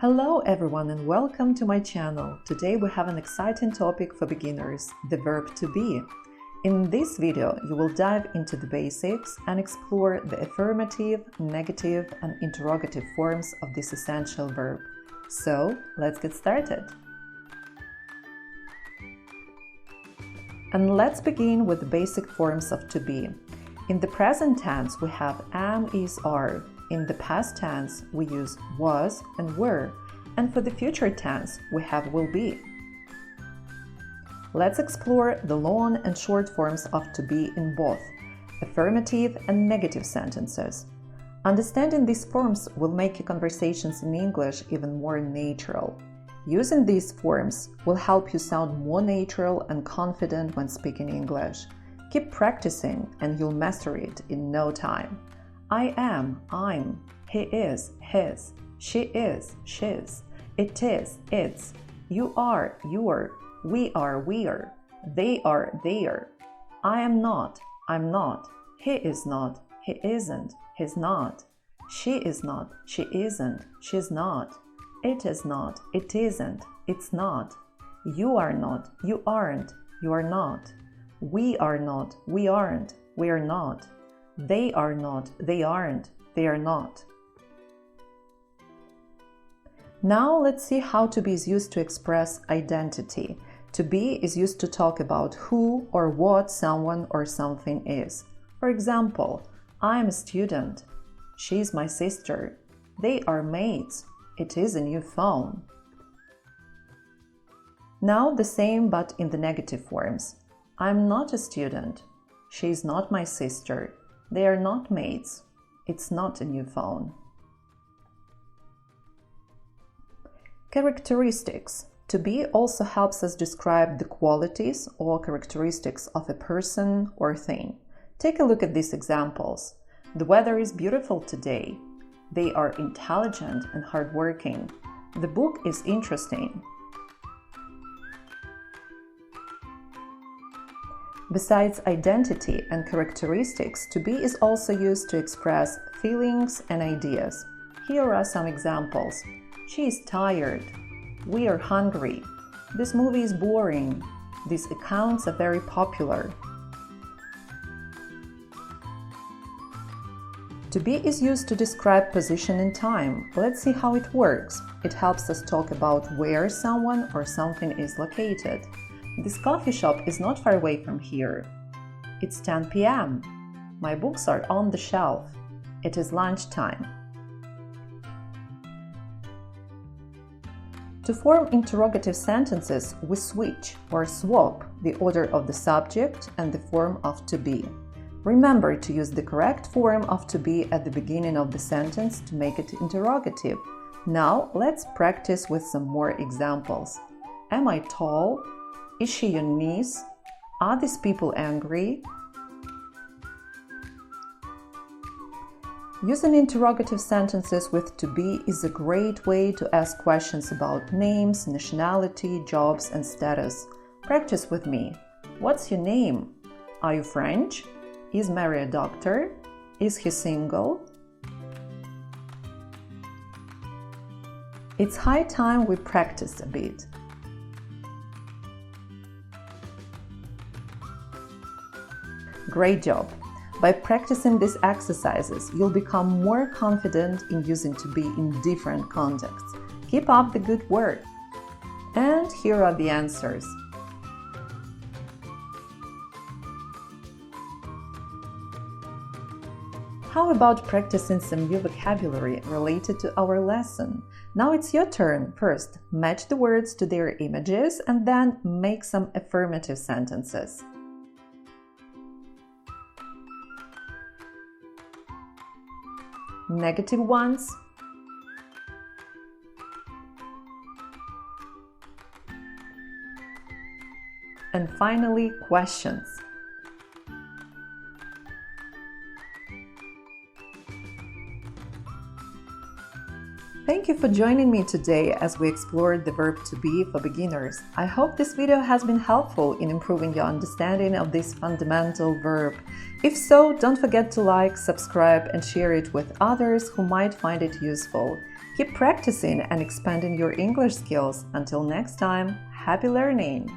Hello everyone and welcome to my channel. Today we have an exciting topic for beginners, the verb to be. In this video, you will dive into the basics and explore the affirmative, negative, and interrogative forms of this essential verb. So, let's get started. And let's begin with the basic forms of to be. In the present tense, we have am, is, are. In the past tense, we use was and were, and for the future tense, we have will be. Let's explore the long and short forms of to be in both affirmative and negative sentences. Understanding these forms will make your conversations in English even more natural. Using these forms will help you sound more natural and confident when speaking English. Keep practicing and you'll master it in no time. I am, I'm, he is, his, she is, she's, it is, it's, you are, you're, we are, we're, they are, they're, I am not, I'm not, he is not, he isn't, he's not, she is not, she isn't, she's not, it is not, it isn't, it's not, you are not, you aren't, you are not, we are not, we aren't, we are not, they are not, they aren't, they are not. Now let's see how to be is used to express identity. To be is used to talk about who or what someone or something is. For example, I am a student, she is my sister, they are mates, it is a new phone. Now the same but in the negative forms. I'm not a student, she is not my sister, they are not mates. It's not a new phone. Characteristics. To be also helps us describe the qualities or characteristics of a person or thing. Take a look at these examples. The weather is beautiful today. They are intelligent and hardworking. The book is interesting. Besides identity and characteristics, to be is also used to express feelings and ideas. Here are some examples. She is tired. We are hungry. This movie is boring. These accounts are very popular. To be is used to describe position in time. Let's see how it works. It helps us talk about where someone or something is located. This coffee shop is not far away from here. It's 10 p.m. My books are on the shelf. It is lunchtime. To form interrogative sentences, we switch or swap the order of the subject and the form of to be. Remember to use the correct form of to be at the beginning of the sentence to make it interrogative. Now let's practice with some more examples. Am I tall? Is she your niece? Are these people angry? Using interrogative sentences with to be is a great way to ask questions about names, nationality, jobs, and status. Practice with me. What's your name? Are you French? Is Mary a doctor? Is he single? It's high time we practice a bit. Great job! By practicing these exercises, you'll become more confident in using to be in different contexts. Keep up the good work! And here are the answers. How about practicing some new vocabulary related to our lesson? Now it's your turn. First, match the words to their images and then make some affirmative sentences. Negative ones, and finally questions. Thank you for joining me today as we explored the verb to be for beginners. I hope this video has been helpful in improving your understanding of this fundamental verb. If so, don't forget to like, subscribe, and share it with others who might find it useful. Keep practicing and expanding your English skills. Until next time, happy learning!